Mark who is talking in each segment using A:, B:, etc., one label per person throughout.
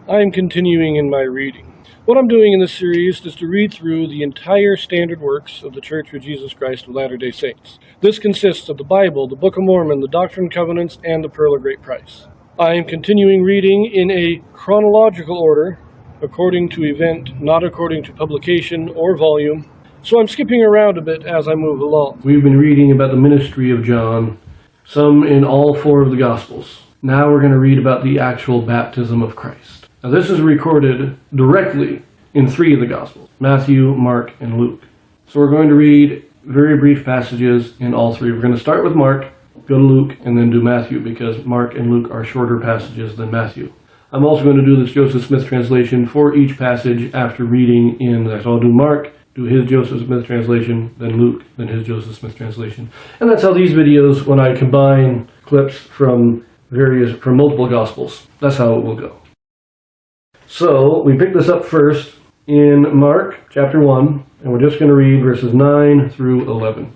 A: I am continuing in my reading. What I'm doing in this series is to read through the entire standard works of the Church of Jesus Christ of Latter-day Saints. This consists of the Bible, the Book of Mormon, the Doctrine and Covenants, and the Pearl of Great Price. I am continuing reading in a chronological order, according to event, not according to publication or volume. So I'm skipping around a bit as I move along. We've been reading about the ministry of John, some in all four of the Gospels. Now we're going to read about the actual baptism of Christ. Now this is recorded directly in three of the Gospels, Matthew, Mark, and Luke. So we're going to read very brief passages in all three. We're going to start with Mark, go to Luke, and then do Matthew, because Mark and Luke are shorter passages than Matthew. I'm also going to do this Joseph Smith translation for each passage after reading in that. So I'll do Mark, do his Joseph Smith translation, then Luke, then his Joseph Smith translation. And that's how these videos, when I combine clips from multiple Gospels, that's how it will go. So we pick this up first in Mark chapter 1, and we're just going to read verses 9 through 11.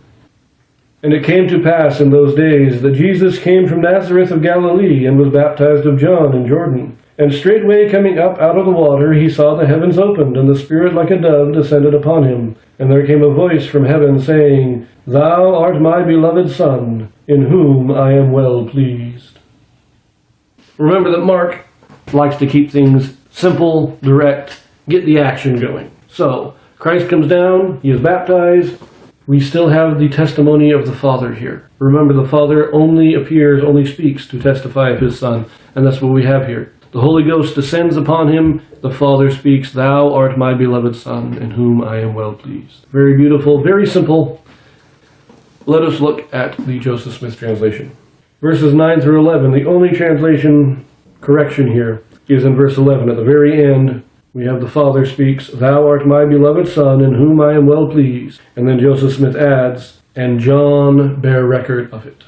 A: And it came to pass in those days that Jesus came from Nazareth of Galilee and was baptized of John in Jordan. And straightway coming up out of the water, he saw the heavens opened, and the Spirit like a dove descended upon him. And there came a voice from heaven, saying, Thou art my beloved Son, in whom I am well pleased. Remember that Mark likes to keep things simple, direct, get the action going. So, Christ comes down, he is baptized. We still have the testimony of the Father here. Remember, the Father only speaks to testify of his Son, and that's what we have here. The Holy Ghost descends upon him. The Father speaks, Thou art my beloved Son, in whom I am well pleased. Very beautiful, very simple. Let us look at the Joseph Smith translation. Verses 9 through 11, the only translation correction here is in verse 11. At the very end, we have the Father speaks, Thou art my beloved Son, in whom I am well pleased. And then Joseph Smith adds, and John bare record of it.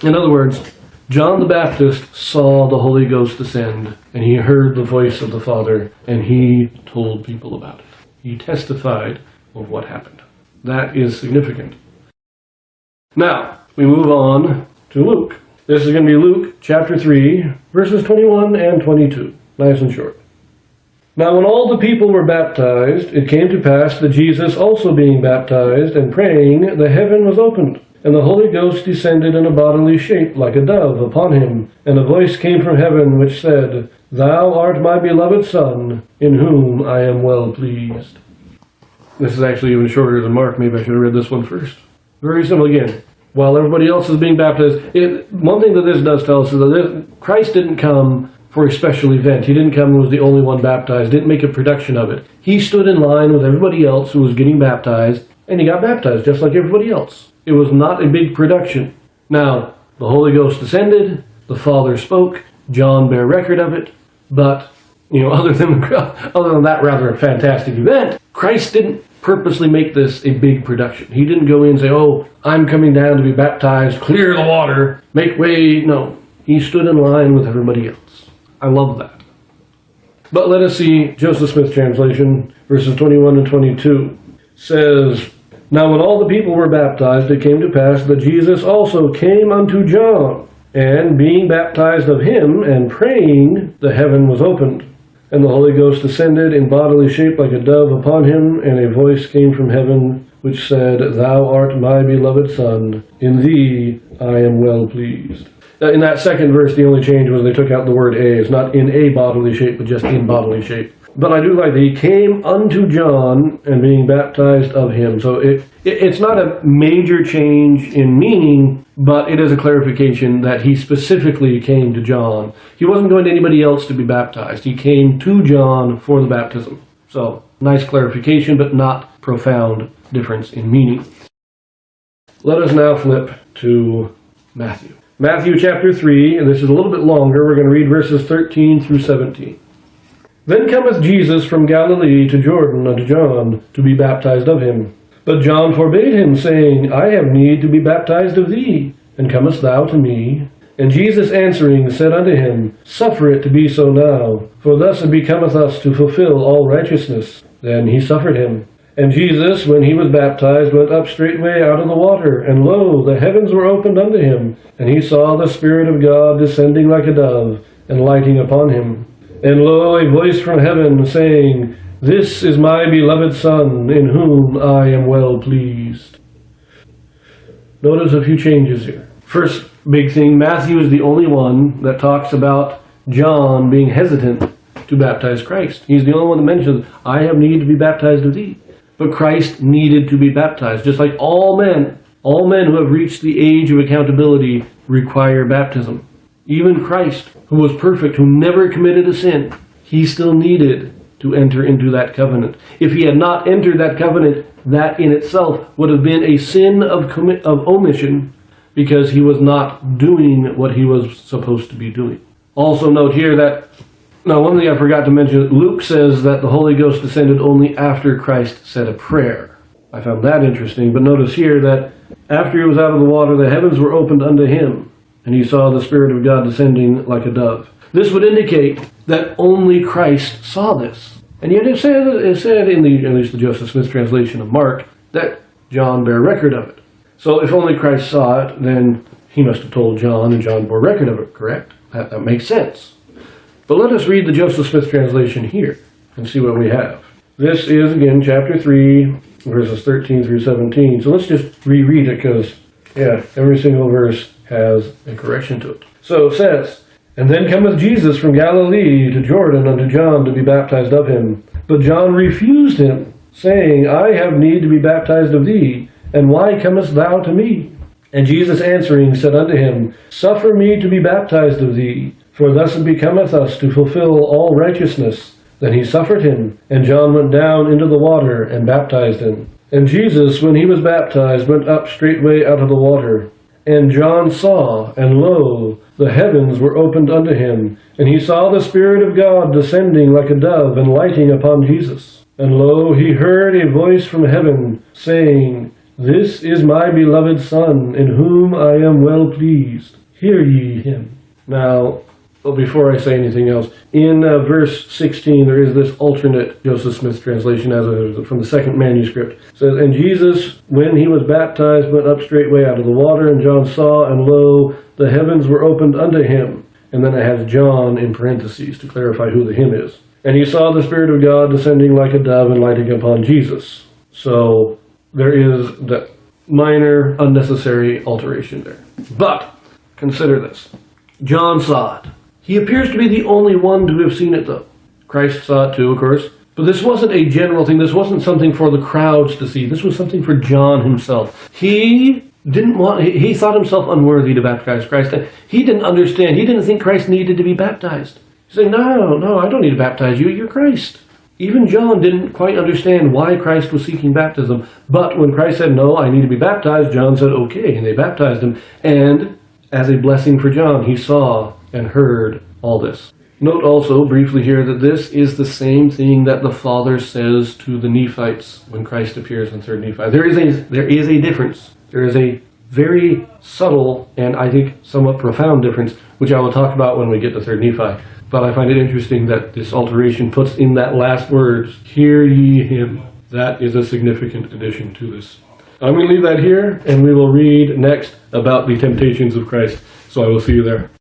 A: In other words, John the Baptist saw the Holy Ghost descend, and he heard the voice of the Father, and he told people about it. He testified of what happened. That is significant. Now, we move on to Luke. This is going to be Luke chapter 3, verses 21 and 22. Nice and short. Now when all the people were baptized, it came to pass that Jesus also being baptized and praying, the heaven was opened. And the Holy Ghost descended in a bodily shape like a dove upon him. And a voice came from heaven which said, Thou art my beloved Son, in whom I am well pleased. This is actually even shorter than Mark. Maybe I should have read this one first. Very simple again. While everybody else is being baptized, one thing that this does tell us is that Christ didn't come for a special event. He didn't come and was the only one baptized, didn't make a production of it. He stood in line with everybody else who was getting baptized, and he got baptized just like everybody else. It was not a big production. Now, the Holy Ghost descended, the Father spoke, John bare record of it, but, other than that rather fantastic event, Christ didn't purposely make this a big production. He didn't go in and say, oh, I'm coming down to be baptized, clear the water, make way. No, he stood in line with everybody else. I love that. But let us see Joseph Smith translation, verses 21 and 22, says, Now when all the people were baptized, it came to pass that Jesus also came unto John, and being baptized of him, and praying, the heaven was opened. And the Holy Ghost descended in bodily shape like a dove upon him, and a voice came from heaven, which said, Thou art my beloved Son, in thee I am well pleased. In that second verse, the only change was they took out the word a. It's not in a bodily shape, but just in bodily shape. But I do like that he came unto John and being baptized of him. So it's not a major change in meaning, but it is a clarification that he specifically came to John. He wasn't going to anybody else to be baptized. He came to John for the baptism. So nice clarification, but not profound difference in meaning. Let us now flip to Matthew. Matthew chapter 3, and this is a little bit longer. We're going to read verses 13 through 17. Then cometh Jesus from Galilee to Jordan unto John, to be baptized of him. But John forbade him, saying, I have need to be baptized of thee, and comest thou to me? And Jesus answering said unto him, Suffer it to be so now, for thus it becometh us to fulfill all righteousness. Then he suffered him. And Jesus, when he was baptized, went up straightway out of the water, and lo, the heavens were opened unto him, and he saw the Spirit of God descending like a dove, and lighting upon him. And lo, a voice from heaven saying, "This is my beloved Son, in whom I am well pleased." Notice a few changes here. First big thing, Matthew is the only one that talks about John being hesitant to baptize Christ. He's the only one that mentions, "I have need to be baptized of thee." But Christ needed to be baptized, just like all men who have reached the age of accountability require baptism. Even Christ, who was perfect, who never committed a sin, he still needed to enter into that covenant. If he had not entered that covenant, that in itself would have been a sin of omission, because he was not doing what he was supposed to be doing. Also note here that, now one thing I forgot to mention, Luke says that the Holy Ghost descended only after Christ said a prayer. I found that interesting, but notice here that after he was out of the water, the heavens were opened unto him, and he saw the Spirit of God descending like a dove. This would indicate that only Christ saw this. And yet it said in at least the Joseph Smith translation of Mark, that John bare record of it. So if only Christ saw it, then he must have told John, and John bore record of it, correct? That makes sense. But let us read the Joseph Smith translation here and see what we have. This is, again, chapter 3, verses 13 through 17. So let's just reread it because, every single verse has a correction to it. So it says, "And then cometh Jesus from Galilee to Jordan unto John to be baptized of him. But John refused him, saying, I have need to be baptized of thee, and why comest thou to me? And Jesus answering said unto him, Suffer me to be baptized of thee, for thus it becometh us to fulfill all righteousness. Then he suffered him, and John went down into the water and baptized him. And Jesus, when he was baptized, went up straightway out of the water. And John saw, and lo, the heavens were opened unto him, and he saw the Spirit of God descending like a dove and lighting upon Jesus. And lo, he heard a voice from heaven, saying, This is my beloved Son, in whom I am well pleased. Hear ye him." Now, before I say anything else, in verse 16 there is this alternate Joseph Smith translation from the second manuscript. It says, "And Jesus, when he was baptized, went up straightway out of the water, and John saw, and lo, the heavens were opened unto him." And then it has John in parentheses to clarify who the him is. "And he saw the Spirit of God descending like a dove and lighting upon Jesus." So there is that minor, unnecessary alteration there. But consider this. John saw it. He appears to be the only one to have seen it, though. Christ saw it too, of course. But this wasn't a general thing. This wasn't something for the crowds to see. This was something for John himself. He thought himself unworthy to baptize Christ. He didn't understand. He didn't think Christ needed to be baptized. He said, no, I don't need to baptize you. You're Christ. Even John didn't quite understand why Christ was seeking baptism. But when Christ said, no, I need to be baptized, John said, okay, and they baptized him. And as a blessing for John, he saw and heard all this. Note also briefly here that this is the same thing that the Father says to the Nephites when Christ appears in 3 Nephi. There is a difference. There is a very subtle and I think somewhat profound difference, which I will talk about when we get to 3 Nephi. But I find it interesting that this alteration puts in that last words, "Hear ye him." That is a significant addition to this. I'm going to leave that here, and we will read next about the temptations of Christ. So I will see you there.